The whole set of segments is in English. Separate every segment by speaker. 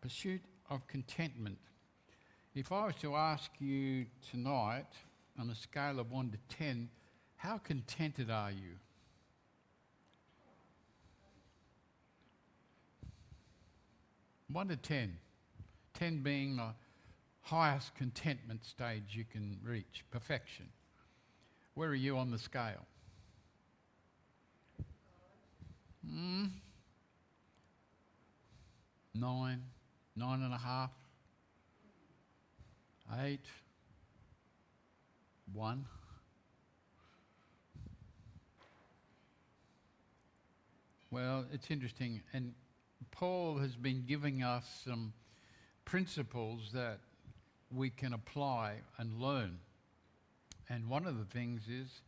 Speaker 1: Pursuit of Contentment. If I was to ask you tonight, on a scale of 1 to 10, how contented are you? One to 10. 10 being the highest contentment stage you can reach, perfection. Where are you on the scale? 9, 9.5, 8, 1. Well, it's interesting, and Paul has been giving us some principles that we can apply and learn. And one of the things is,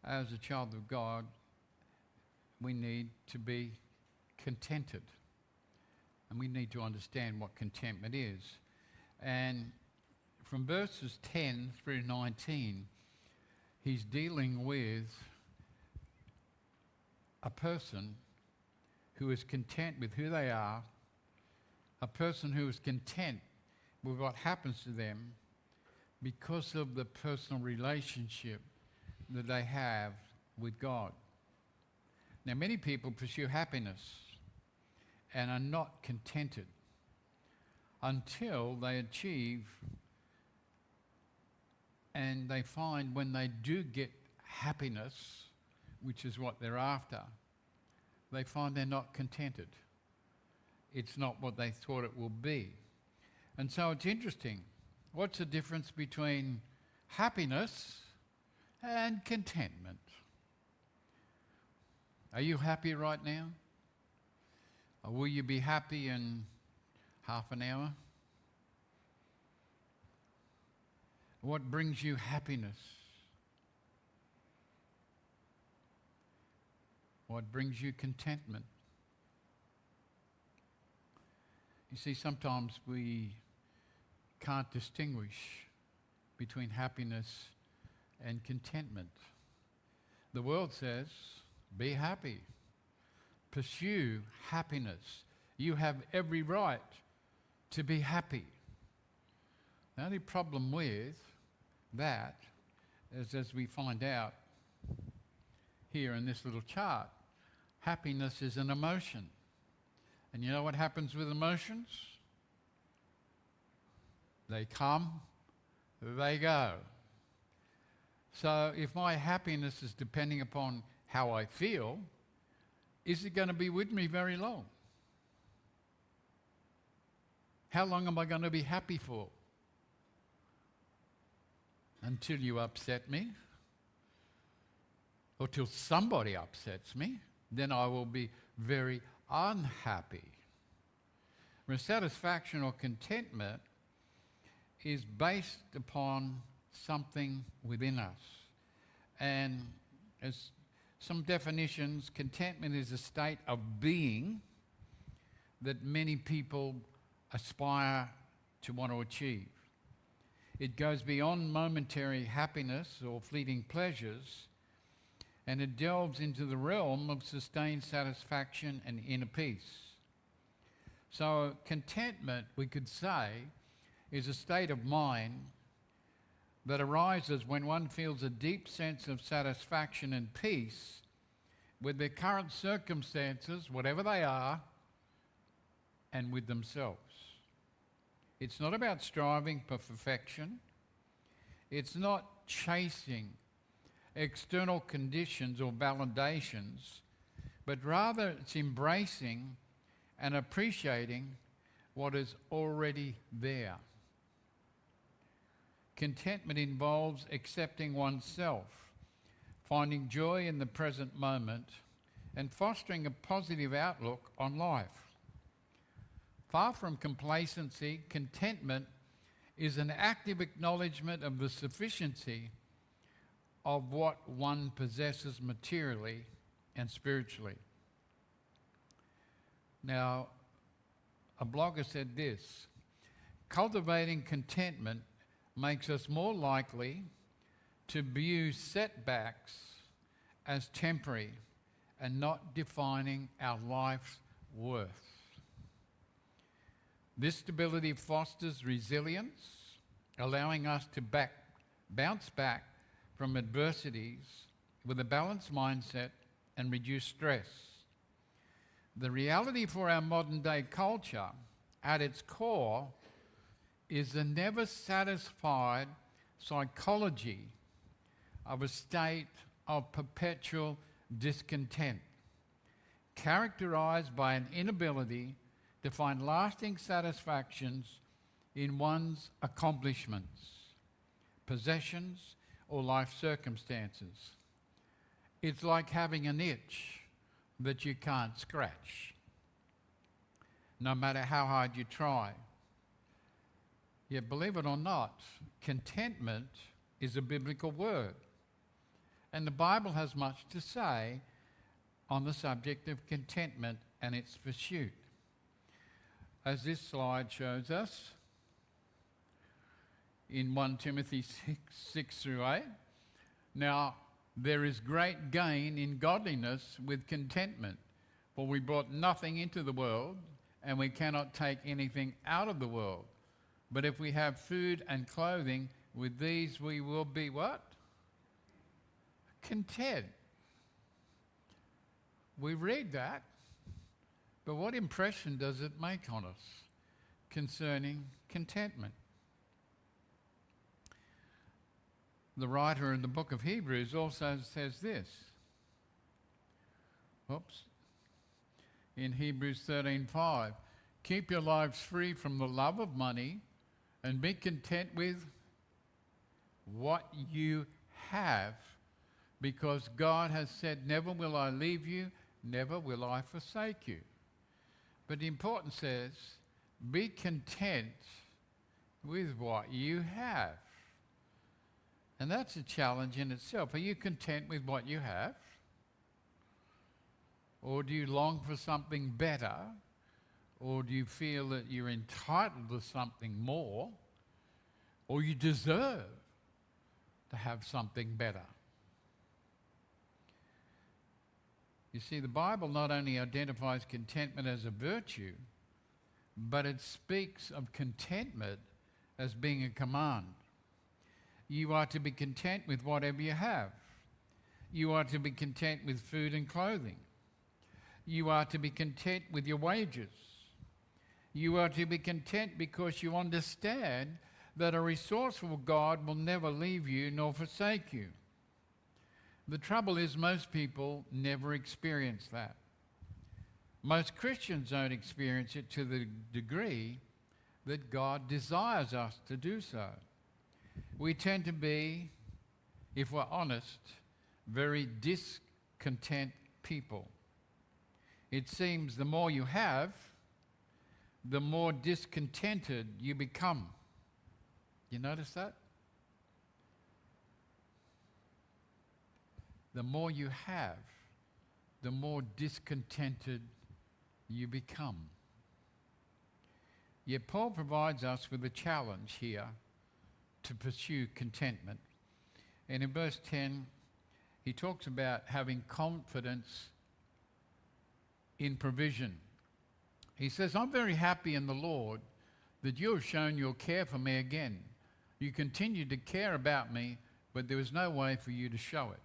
Speaker 1: as a child of God, we need to be contented. And we need to understand what contentment is. And from verses 10 through 19, he's dealing with a person who is content with who they are, a person who is content with what happens to them because of the personal relationship that they have with God. Now, many people pursue happiness and are not contented until they achieve and they find when they do get happiness, which is what they're after, they find they're not contented. It's not what they thought it will be. And so it's interesting. What's the difference between happiness and contentment? Are you happy right now? Or will you be happy in half an hour? What brings you happiness? What brings you contentment? You see, sometimes we can't distinguish between happiness and contentment. The world says, be happy. Pursue happiness. You have every right to be happy. The only problem with that is, as we find out here in this little chart, happiness is an emotion. And you know what happens with emotions? They come, they go. So if my happiness is depending upon how I feel, is it going to be with me very long? How long am I going to be happy for? Until you upset me, or till somebody upsets me, then I will be very unhappy. Where satisfaction or contentment is based upon something within us. And as some definitions, contentment is a state of being that many people aspire to want to achieve. It goes beyond momentary happiness or fleeting pleasures, and it delves into the realm of sustained satisfaction and inner peace. So contentment, we could say, is a state of mind that arises when one feels a deep sense of satisfaction and peace with their current circumstances, whatever they are, and with themselves. It's not about striving for perfection. It's not chasing external conditions or validations, but rather it's embracing and appreciating what is already there. Contentment involves accepting oneself, finding joy in the present moment, and fostering a positive outlook on life. Far from complacency, contentment is an active acknowledgement of the sufficiency of what one possesses materially and spiritually. Now, a blogger said this: cultivating contentment makes us more likely to view setbacks as temporary and not defining our life's worth. This stability fosters resilience, allowing us to bounce back from adversities with a balanced mindset and reduce stress. The reality for our modern day culture, at its core, is the never satisfied psychology of a state of perpetual discontent, characterized by an inability to find lasting satisfactions in one's accomplishments, possessions, or life circumstances. It's like having an itch that you can't scratch, no matter how hard you try. Yet, believe it or not, contentment is a biblical word. And the Bible has much to say on the subject of contentment and its pursuit. As this slide shows us, in 1 Timothy 6 through 8, now there is great gain in godliness with contentment, for we brought nothing into the world, and we cannot take anything out of the world. But if we have food and clothing, with these we will be what? Content. We read that, but what impression does it make on us concerning contentment? The writer in the book of Hebrews also says this. In Hebrews 13:5, keep your lives free from the love of money and be content with what you have, because God has said, never will I leave you, never will I forsake you. But the important says, be content with what you have. And that's a challenge in itself. Are you content with what you have? Or do you long for something better? Or do you feel that you're entitled to something more? Or you deserve to have something better? You see, the Bible not only identifies contentment as a virtue, but it speaks of contentment as being a command. You are to be content with whatever you have. You are to be content with food and clothing. You are to be content with your wages. You are to be content because you understand that a resourceful God will never leave you nor forsake you. The trouble is most people never experience that. Most Christians don't experience it to the degree that God desires us to do so. We tend to be, if we're honest, very discontent people. It seems the more you have, the more discontented you become. You notice that? The more you have, the more discontented you become. Yet Paul provides us with a challenge here to pursue contentment. And in verse 10, he talks about having confidence in provision. He says, I'm very happy in the Lord that you have shown your care for me again. You continue to care about me, but there was no way for you to show it.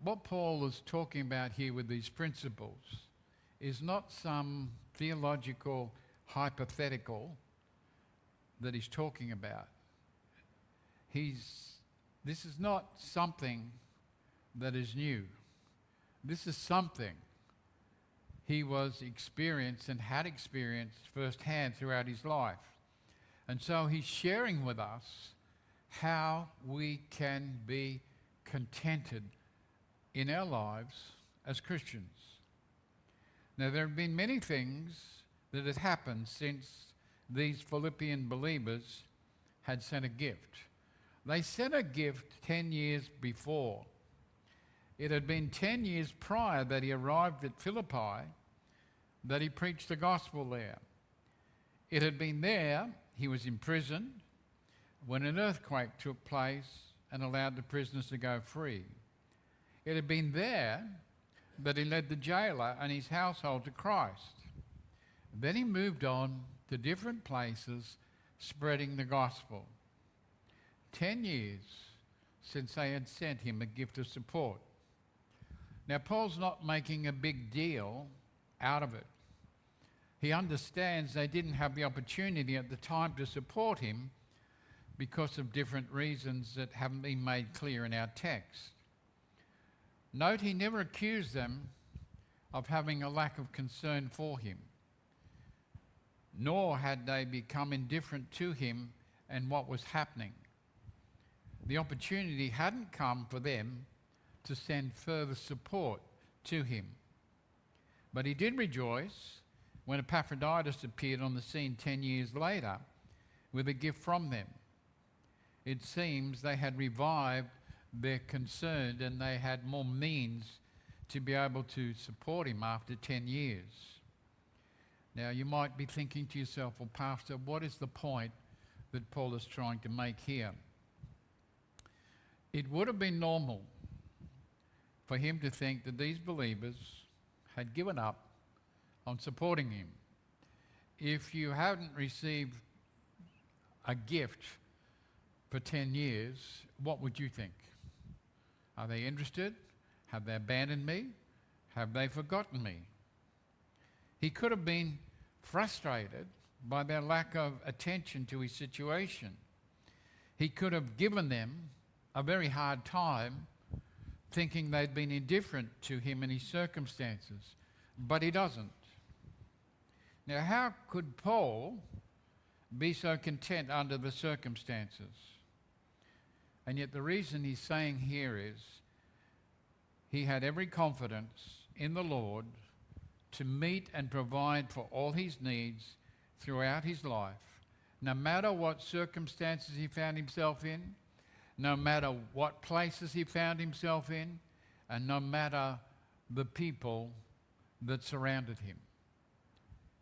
Speaker 1: What Paul is talking about here with these principles is not some theological hypothetical that he's talking about. This is not something that is new. This is something he was experienced and had experienced firsthand throughout his life. And so he's sharing with us how we can be contented in our lives as Christians. Now, there have been many things that had happened since these Philippian believers had sent a gift. They sent a gift 10 years before. It had been 10 years prior that he arrived at Philippi that he preached the gospel there. It had been there, he was imprisoned, when an earthquake took place and allowed the prisoners to go free. It had been there but he led the jailer and his household to Christ. Then he moved on to different places, spreading the gospel. 10 years since they had sent him a gift of support. Now, Paul's not making a big deal out of it. He understands they didn't have the opportunity at the time to support him because of different reasons that haven't been made clear in our text. Note he never accused them of having a lack of concern for him, nor had they become indifferent to him and what was happening. The opportunity hadn't come for them to send further support to him. But he did rejoice when Epaphroditus appeared on the scene 10 years later with a gift from them. It seems they had revived their concern and they had more means to be able to support him after 10 years. Now, you might be thinking to yourself, well, Pastor, what is the point that Paul is trying to make here? It would have been normal for him to think that these believers had given up on supporting him. If you hadn't received a gift for 10 years, what would you think? Are they interested? Have they abandoned me? Have they forgotten me? He could have been frustrated by their lack of attention to his situation. He could have given them a very hard time thinking they'd been indifferent to him and his circumstances, but he doesn't. Now, how could Paul be so content under the circumstances? And yet the reason he's saying here is he had every confidence in the Lord to meet and provide for all his needs throughout his life, no matter what circumstances he found himself in, no matter what places he found himself in, and no matter the people that surrounded him.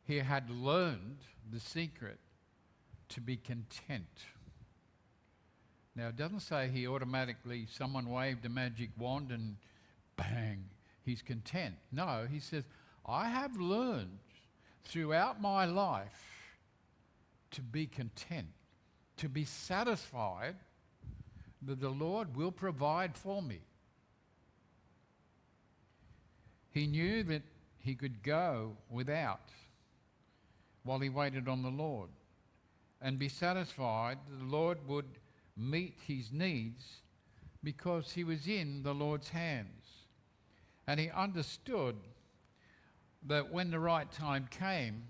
Speaker 1: He had learned the secret to be content. Now, it doesn't say he automatically, someone waved a magic wand and bang, he's content. No, he says, I have learned throughout my life to be content, to be satisfied that the Lord will provide for me. He knew that he could go without while he waited on the Lord and be satisfied that the Lord would meet his needs because he was in the Lord's hands. And he understood that when the right time came,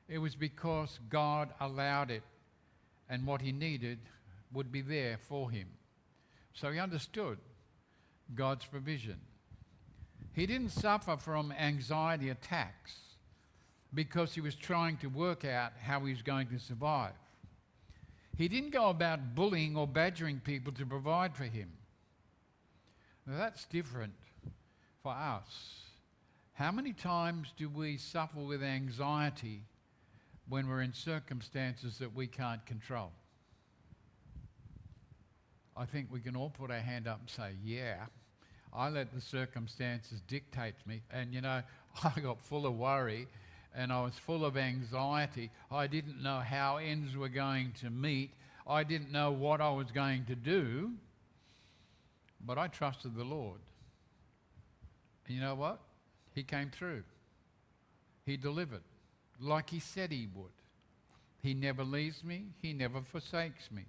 Speaker 1: it was because God allowed it and what he needed would be there for him. So he understood God's provision. He didn't suffer from anxiety attacks because he was trying to work out how he was going to survive. He didn't go about bullying or badgering people to provide for him. Now that's different for us. How many times do we suffer with anxiety when we're in circumstances that we can't control? I think we can all put our hand up and say, yeah, I let the circumstances dictate me. And, you know, I got full of worry and I was full of anxiety. I didn't know how ends were going to meet. I didn't know what I was going to do. But I trusted the Lord. And you know what? He came through. He delivered like he said he would. He never leaves me. He never forsakes me.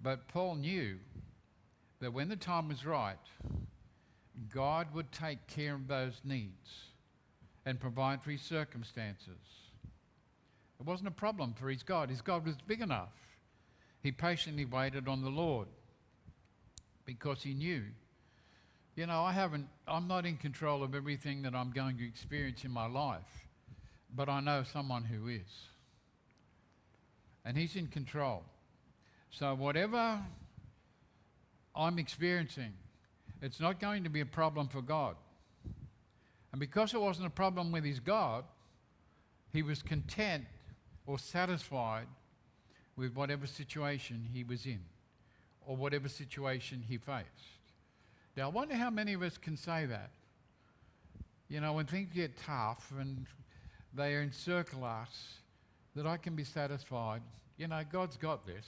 Speaker 1: But Paul knew that when the time was right, God would take care of those needs and provide for his circumstances. It wasn't a problem for his God. His God was big enough. He patiently waited on the Lord because he knew, you know, I'm not in control of everything that I'm going to experience in my life, but I know someone who is. And he's in control. So whatever I'm experiencing, it's not going to be a problem for God. And because it wasn't a problem with his God, he was content or satisfied with whatever situation he was in or whatever situation he faced. Now, I wonder how many of us can say that. You know, when things get tough and they encircle us, that I can be satisfied. You know, God's got this.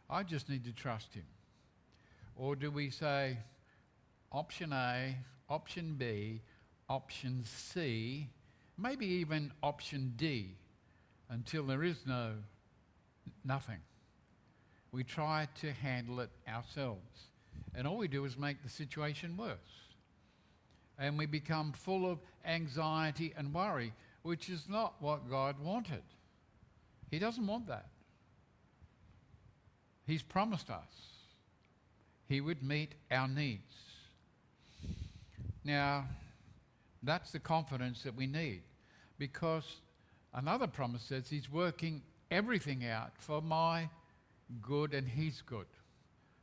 Speaker 1: I just need to trust him. Or do we say, option A, option B, option C, maybe even option D, until there is nothing. We try to handle it ourselves. And all we do is make the situation worse. And we become full of anxiety and worry, which is not what God wanted. He doesn't want that. He's promised us he would meet our needs. Now, that's the confidence that we need, because another promise says he's working everything out for my good and his good.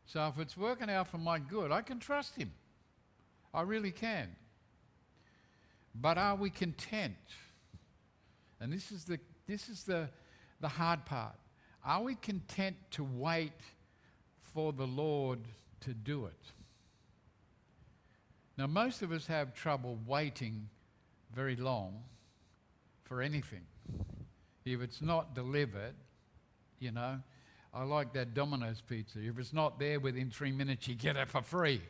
Speaker 1: So if it's working out for my good, I can trust him. I really can. But are we content? And this is the hard part. Are we content to wait for the Lord to do it? Now, most of us have trouble waiting very long for anything. If it's not delivered, you know, I like that Domino's pizza. If it's not there within 3 minutes, you get it for free.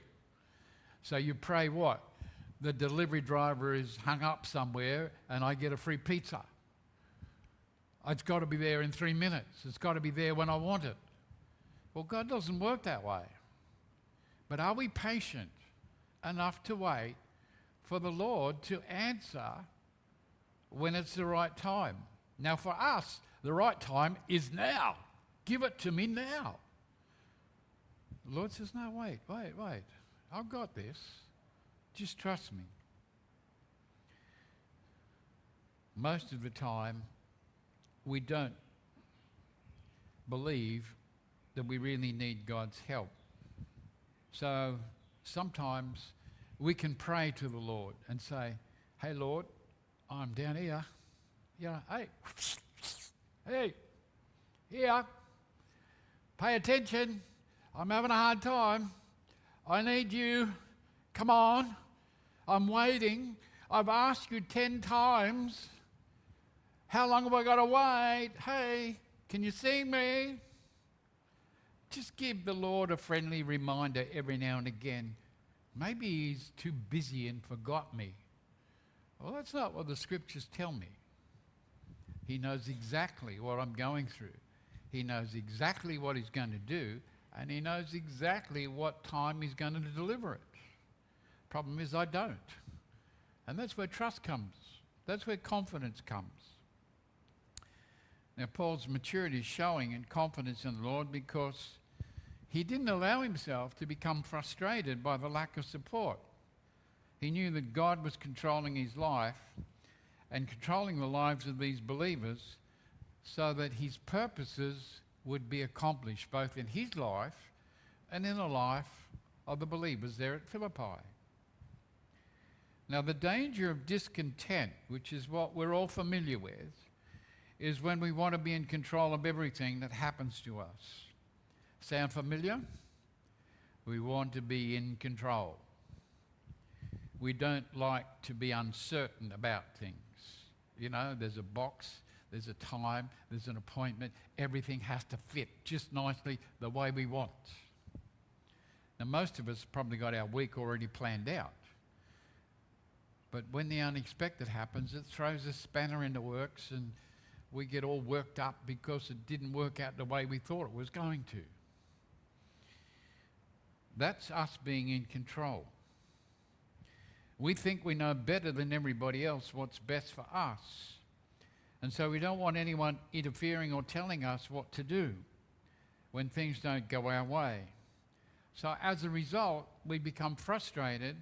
Speaker 1: So you pray what? The delivery driver is hung up somewhere and I get a free pizza. It's got to be there in 3 minutes. It's got to be there when I want it. Well, God doesn't work that way. But are we patient enough to wait for the Lord to answer when it's the right time? Now, for us, the right time is now. Give it to me now. The Lord says, no, wait. I've got this. Just trust me. Most of the time, we don't believe that we really need God's help. So sometimes we can pray to the Lord and say, hey, Lord, I'm down here. Yeah, hey, here. Pay attention. I'm having a hard time. I need you. Come on. I'm waiting. I've asked you 10 times. How long have I got to wait? Hey, can you see me? Just give the Lord a friendly reminder every now and again. Maybe he's too busy and forgot me. Well, that's not what the scriptures tell me. He knows exactly what I'm going through. He knows exactly what he's going to do, and he knows exactly what time he's going to deliver it. Problem is I don't. And that's where trust comes. That's where confidence comes. Now, Paul's maturity is showing in confidence in the Lord because he didn't allow himself to become frustrated by the lack of support. He knew that God was controlling his life and controlling the lives of these believers so that his purposes would be accomplished both in his life and in the life of the believers there at Philippi. Now, the danger of discontent, which is what we're all familiar with, is when we want to be in control of everything that happens to us. Sound familiar? We want to be in control. We don't like to be uncertain about things. You know, there's a box, there's a time, there's an appointment. Everything has to fit just nicely the way we want. Now, most of us probably got our week already planned out. But when the unexpected happens, it throws a spanner in the works and we get all worked up because it didn't work out the way we thought it was going to. That's us being in control. We think we know better than everybody else what's best for us. And so we don't want anyone interfering or telling us what to do when things don't go our way. So as a result, we become frustrated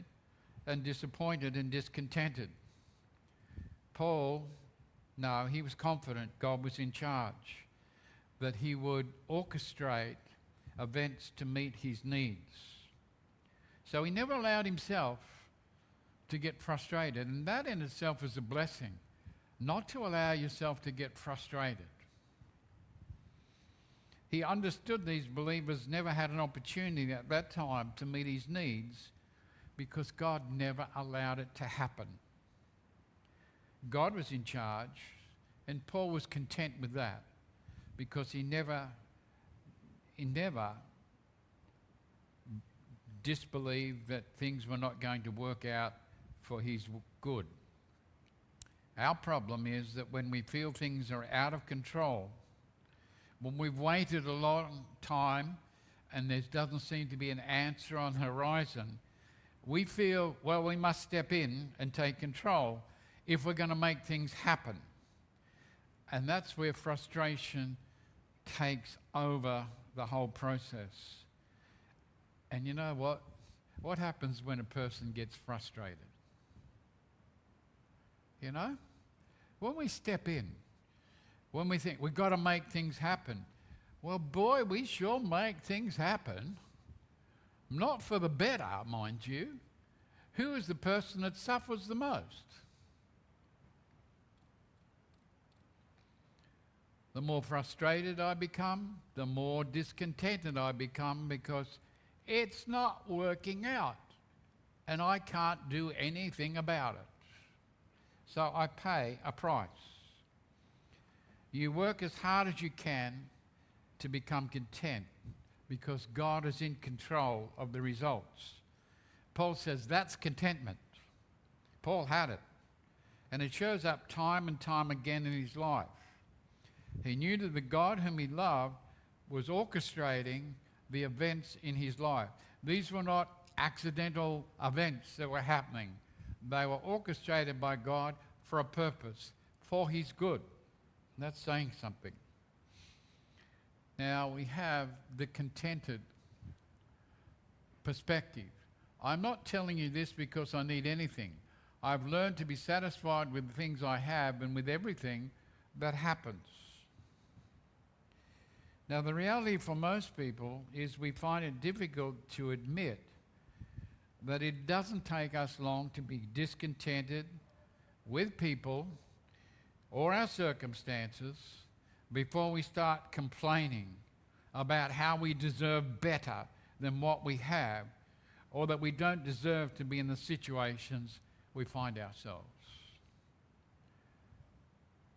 Speaker 1: and disappointed and discontented. Paul, no, he was confident God was in charge, that he would orchestrate events to meet his needs. So he never allowed himself to get frustrated, and that in itself is a blessing, not to allow yourself to get frustrated. He understood these believers never had an opportunity at that time to meet his needs because God never allowed it to happen. God was in charge, and Paul was content with that because he never disbelieved that things were not going to work out for his good. Our problem is that when we feel things are out of control, when we've waited a long time and there doesn't seem to be an answer on the horizon, we feel, well, we must step in and take control if we're going to make things happen. And that's where frustration takes over the whole process. And you know what? What happens when a person gets frustrated? You know? When we step in, when we think we've got to make things happen, well, boy, we sure make things happen. Not for the better, mind you. Who is the person that suffers the most? The more frustrated I become, the more discontented I become because it's not working out and I can't do anything about it. So I pay a price. You work as hard as you can to become content because God is in control of the results. Paul says that's contentment. Paul had it. And it shows up time and time again in his life. He knew that the God whom he loved was orchestrating the events in his life. These were not accidental events that were happening. They were orchestrated by God for a purpose, for his good. And that's saying something. Now we have the contented perspective. I'm not telling you this because I need anything. I've learned to be satisfied with the things I have and with everything that happens. Now the reality for most people is we find it difficult to admit that it doesn't take us long to be discontented with people or our circumstances before we start complaining about how we deserve better than what we have, or that we don't deserve to be in the situations we find ourselves.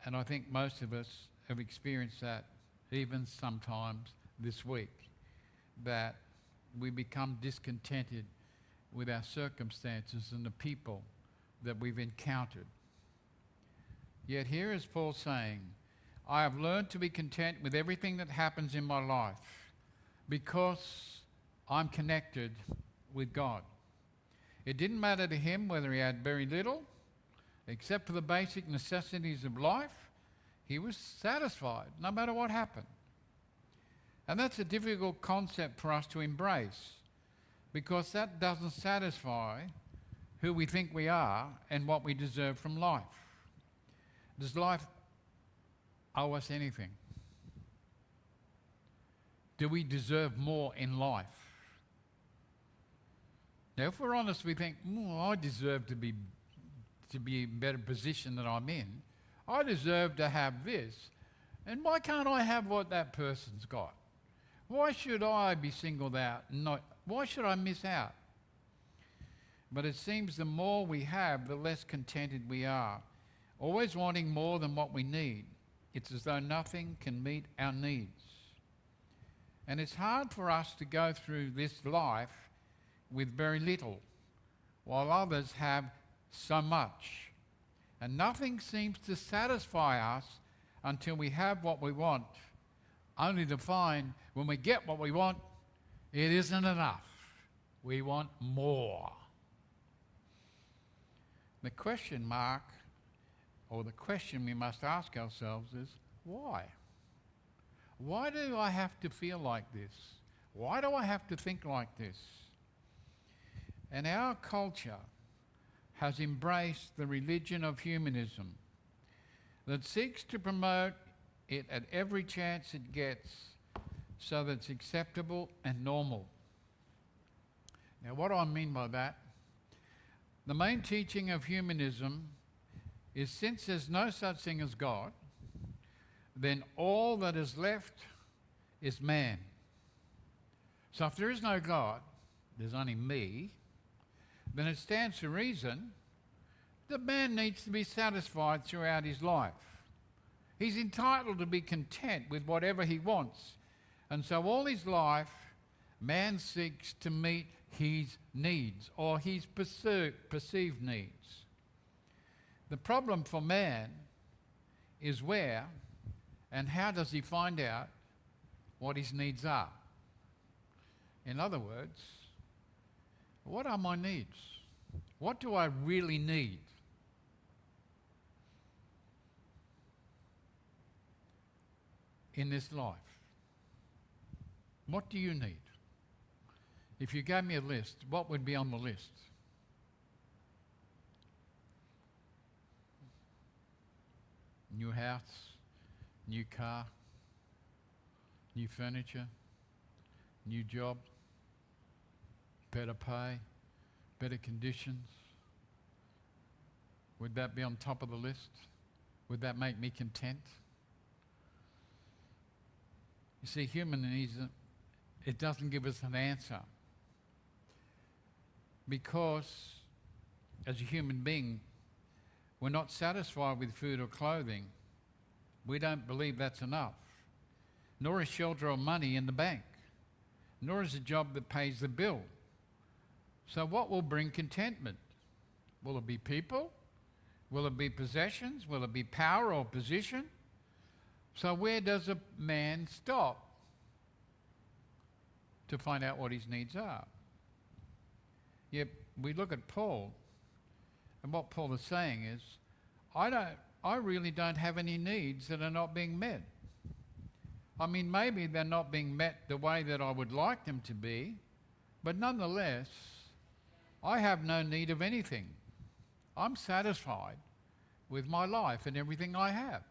Speaker 1: And I think most of us have experienced that even sometimes this week, that we become discontented with our circumstances and the people that we've encountered. Yet here is Paul saying, I have learned to be content with everything that happens in my life because I'm connected with God. It didn't matter to him whether he had very little, except for the basic necessities of life. He was satisfied no matter what happened. And that's a difficult concept for us to embrace because that doesn't satisfy who we think we are and what we deserve from life. Does life owe us anything? Do we deserve more in life? Now, if we're honest, we think, I deserve to be in a better position than I'm in. I deserve to have this. And why can't I have what that person's got? Why should I be singled out? Why should I miss out? But it seems the more we have, the less contented we are, always wanting more than what we need. It's as though nothing can meet our needs. And it's hard for us to go through this life with very little, while others have so much. And nothing seems to satisfy us until we have what we want, only to find when we get what we want, it isn't enough. We want more. The question mark, or the question we must ask ourselves is, why? Why do I have to feel like this? Why do I have to think like this? And our culture has embraced the religion of humanism that seeks to promote it at every chance it gets so that it's acceptable and normal. Now, what do I mean by that? The main teaching of humanism is since there's no such thing as God, then all that is left is man. So if there is no God, there's only me, then it stands to reason that man needs to be satisfied throughout his life. He's entitled to be content with whatever he wants. And so all his life, man seeks to meet his needs or his perceived needs. The problem for man is where and how does he find out what his needs are? In other words, what are my needs? What do I really need? In this life? What do you need? If you gave me a list, what would be on the list? New house, new car, new furniture, new job, better pay, better conditions. Would that be on top of the list? Would that make me content? You see, human needs, it doesn't give us an answer. Because as a human being, we're not satisfied with food or clothing. We don't believe that's enough. Nor is shelter or money in the bank. Nor is a job that pays the bill. So what will bring contentment? Will it be people? Will it be possessions? Will it be power or position? So where does a man stop to find out what his needs are? Yet we look at Paul, and what Paul is saying is, I really don't have any needs that are not being met. I mean, maybe they're not being met the way that I would like them to be, but nonetheless, I have no need of anything. I'm satisfied with my life and everything I have.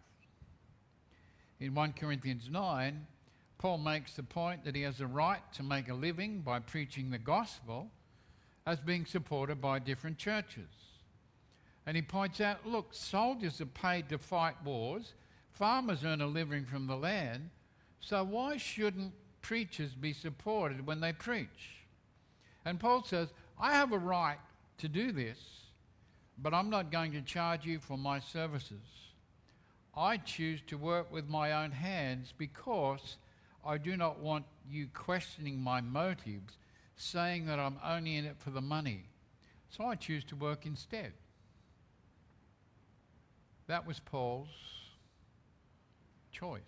Speaker 1: In 1 Corinthians 9, Paul makes the point that he has a right to make a living by preaching the gospel as being supported by different churches. And he points out, look, soldiers are paid to fight wars, farmers earn a living from the land, so why shouldn't preachers be supported when they preach? And Paul says, I have a right to do this, but I'm not going to charge you for my services. I choose to work with my own hands because I do not want you questioning my motives, saying that I'm only in it for the money. So I choose to work instead. That was Paul's choice.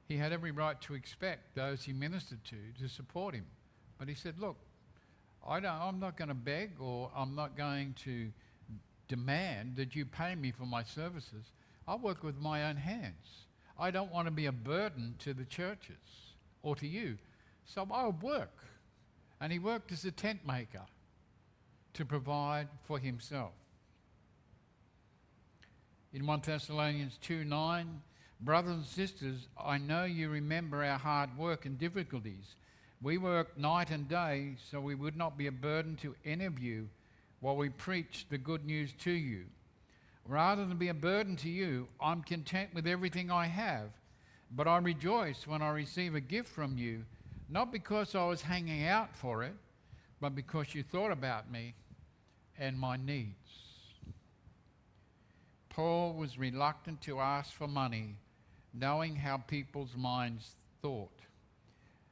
Speaker 1: He had every right to expect those he ministered to support him. But he said, look, I'm not going to beg, or I'm not going to demand that you pay me for my services. I'll work with my own hands. I don't want to be a burden to the churches or to you. So I'll work. And he worked as a tent maker to provide for himself. In 1 Thessalonians 2:9, brothers and sisters, I know you remember our hard work and difficulties. We worked night and day so we would not be a burden to any of you while we preach the good news to you. Rather than be a burden to you, I'm content with everything I have, but I rejoice when I receive a gift from you, not because I was hanging out for it, but because you thought about me and my needs. Paul was reluctant to ask for money, knowing how people's minds thought,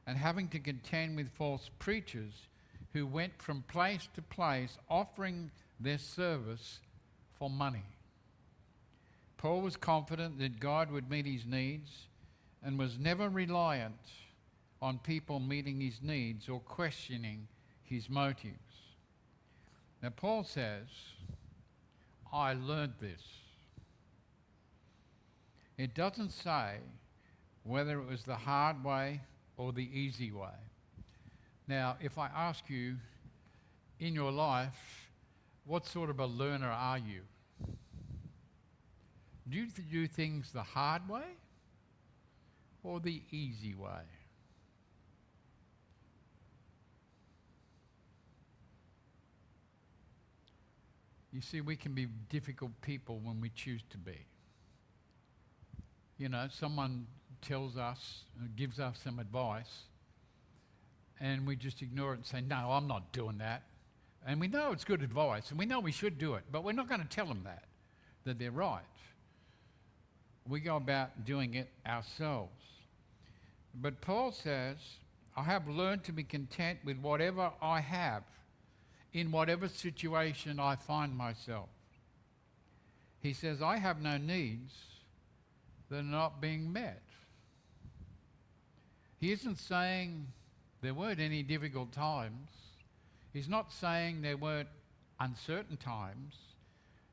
Speaker 1: and having to contend with false preachers who went from place to place offering their service for money. Paul was confident that God would meet his needs and was never reliant on people meeting his needs or questioning his motives. Now Paul says, I learned this. It doesn't say whether it was the hard way or the easy way. Now, if I ask you, in your life, what sort of a learner are you? Do you do things the hard way or the easy way? You see, we can be difficult people when we choose to be. You know, someone tells us, gives us some advice, and we just ignore it and say, no, I'm not doing that. And we know it's good advice, and we know we should do it, but we're not going to tell them that they're right. We go about doing it ourselves. But Paul says, I have learned to be content with whatever I have, in whatever situation I find myself. He says, I have no needs that are not being met. He isn't saying there weren't any difficult times. He's not saying there weren't uncertain times.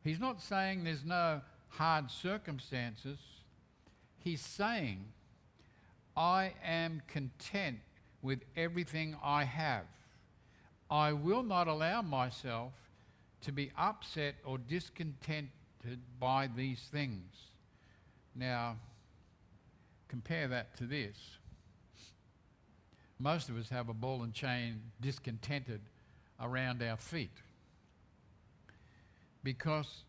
Speaker 1: He's not saying there's no hard circumstances. He's saying, I am content with everything I have. I will not allow myself to be upset or discontented by these things. Now, compare that to this. Most of us have a ball and chain discontented around our feet, because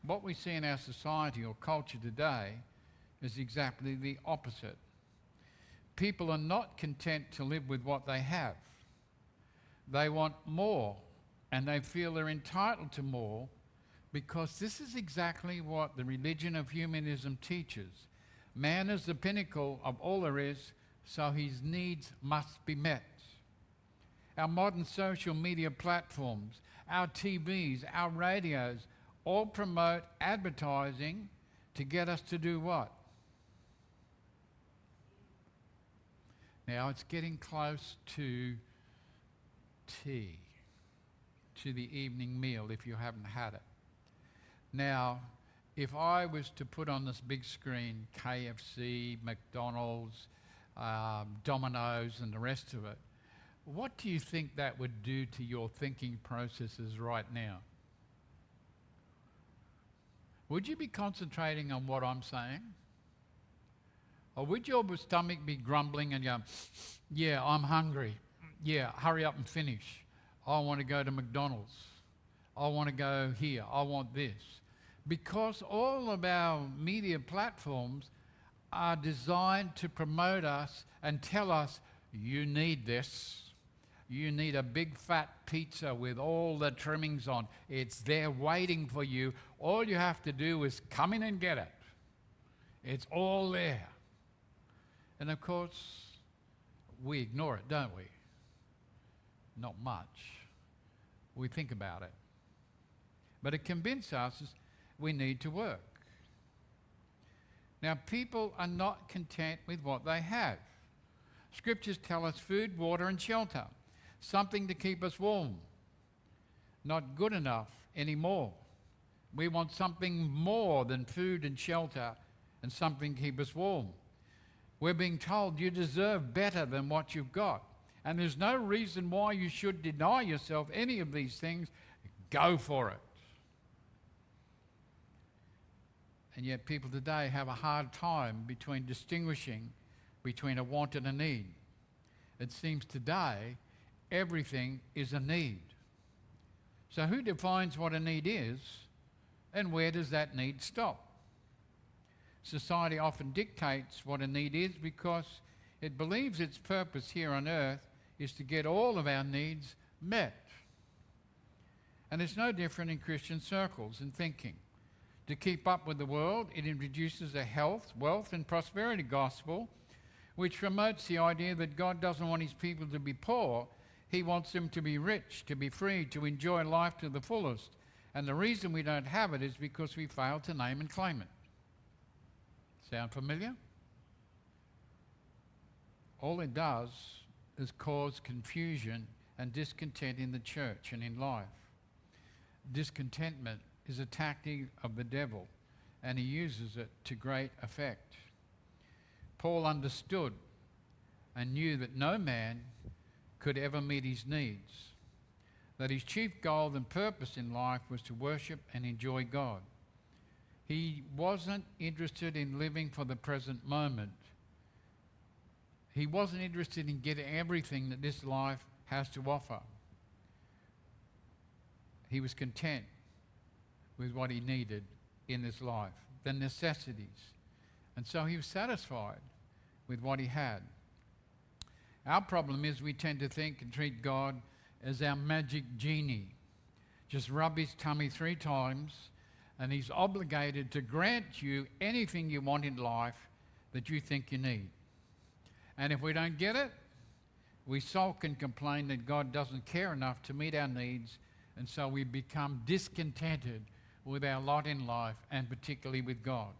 Speaker 1: what we see in our society or culture today is exactly the opposite. People are not content to live with what they have. They want more, and they feel they're entitled to more, because this is exactly what the religion of humanism teaches. Man is the pinnacle of all there is, so his needs must be met. Our modern social media platforms, our TVs, our radios, all promote advertising to get us to do what? Now it's getting close to tea, to the evening meal if you haven't had it. Now, if I was to put on this big screen KFC, McDonald's, Domino's and the rest of it, what do you think that would do to your thinking processes right now? Would you be concentrating on what I'm saying? Or would your stomach be grumbling and going, yeah, I'm hungry. Yeah, hurry up and finish. I want to go to McDonald's. I want to go here. I want this. Because all of our media platforms are designed to promote us and tell us, you need this. You need a big fat pizza with all the trimmings on. It's there waiting for you. All you have to do is come in and get it. It's all there. And of course, we ignore it, don't we? Not much. We think about it. But it convinces us we need to work. Now, people are not content with what they have. Scriptures tell us food, water, and shelter. Something to keep us warm. Not good enough anymore. We want something more than food and shelter and something to keep us warm. We're being told you deserve better than what you've got. And there's no reason why you should deny yourself any of these things. Go for it. And yet people today have a hard time between distinguishing between a want and a need. It seems today everything is a need. So who defines what a need is, and where does that need stop? Society often dictates what a need is because it believes its purpose here on earth is to get all of our needs met. And it's no different in Christian circles and thinking. To keep up with the world, it introduces a health, wealth, and prosperity gospel, which promotes the idea that God doesn't want his people to be poor. He wants them to be rich, to be free, to enjoy life to the fullest. And the reason we don't have it is because we fail to name and claim it. Sound familiar? All it does is cause confusion and discontent in the church and in life. Discontentment is a tactic of the devil, and he uses it to great effect. Paul understood and knew that no man could ever meet his needs, that his chief goal and purpose in life was to worship and enjoy God. He wasn't interested in living for the present moment. He wasn't interested in getting everything that this life has to offer. He was content with what he needed in this life, the necessities. And so he was satisfied. with what he had. Our problem is we tend to think and treat God as our magic genie. Just rub his tummy 3 times and he's obligated to grant you anything you want in life that you think you need. And if we don't get it, we sulk and complain that God doesn't care enough to meet our needs, and so we become discontented with our lot in life, and particularly with God.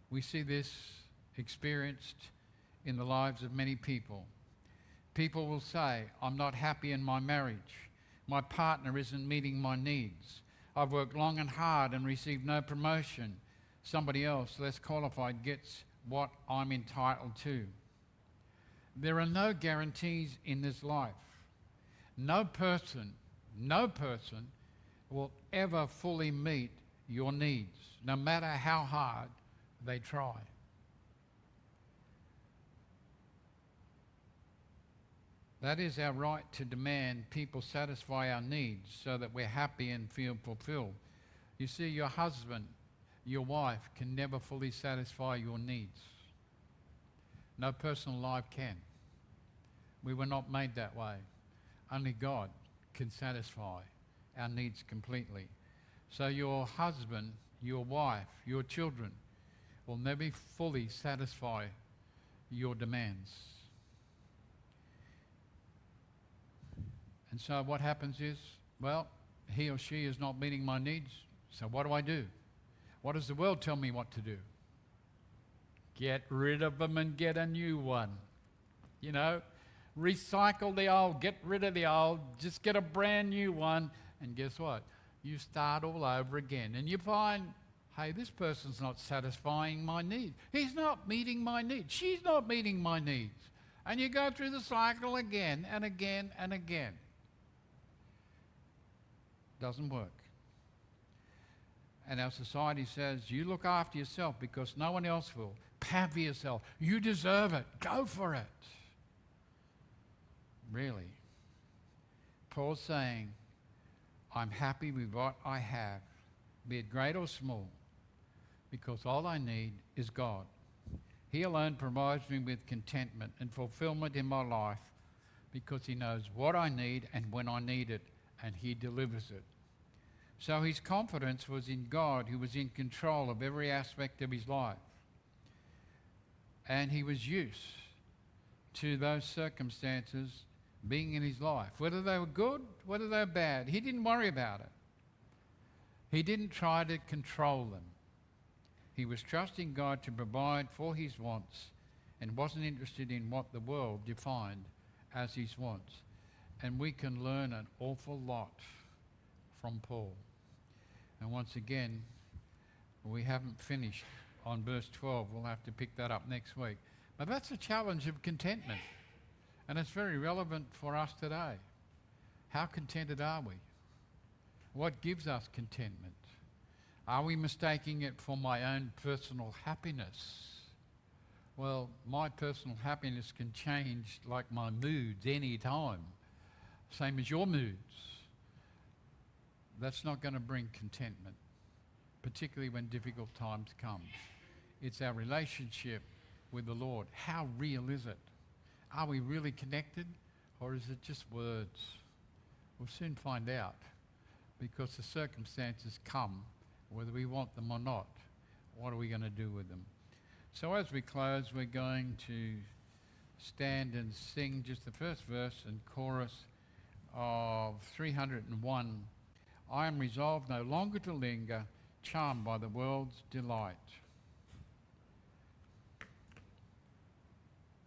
Speaker 1: We see this experienced in the lives of many people. People will say, I'm not happy in my marriage. My partner isn't meeting my needs. I've worked long and hard and received no promotion. Somebody else, less qualified, gets what I'm entitled to. There are no guarantees in this life. No person will ever fully meet your needs, no matter how hard they try. That is our right to demand people satisfy our needs so that we're happy and feel fulfilled. You see, your husband, your wife can never fully satisfy your needs. No personal life can. We were not made that way. Only God can satisfy our needs completely. So your husband, your wife, your children will never fully satisfy your demands. And so what happens is, well, he or she is not meeting my needs, so what do I do? What does the world tell me what to do? Get rid of them and get a new one. You know, recycle the old, get rid of the old, just get a brand new one, and guess what? You start all over again, and you find, hey, this person's not satisfying my needs. He's not meeting my needs. She's not meeting my needs. And you go through the cycle again and again and again. Doesn't work. And our society says, you look after yourself because no one else will. Pamper yourself. You deserve it. Go for it. Really. Paul's saying, I'm happy with what I have, be it great or small, because all I need is God. He alone provides me with contentment and fulfillment in my life because he knows what I need and when I need it, and he delivers it. So his confidence was in God, who was in control of every aspect of his life. And he was used to those circumstances being in his life. Whether they were good, whether they were bad, he didn't worry about it. He didn't try to control them. He was trusting God to provide for his wants and wasn't interested in what the world defined as his wants. And we can learn an awful lot from Paul. And once again, we haven't finished on verse 12. We'll have to pick that up next week. But that's a challenge of contentment. And it's very relevant for us today. How contented are we? What gives us contentment? Are we mistaking it for my own personal happiness? Well, my personal happiness can change like my moods any time. Same as your moods. That's not going to bring contentment, particularly when difficult times come. It's our relationship with the Lord. How real is it? Are we really connected, or is it just words? We'll soon find out, because the circumstances come, whether we want them or not. What are we going to do with them? So as we close, we're going to stand and sing just the first verse and chorus of 301. I am resolved no longer to linger, charmed by the world's delight.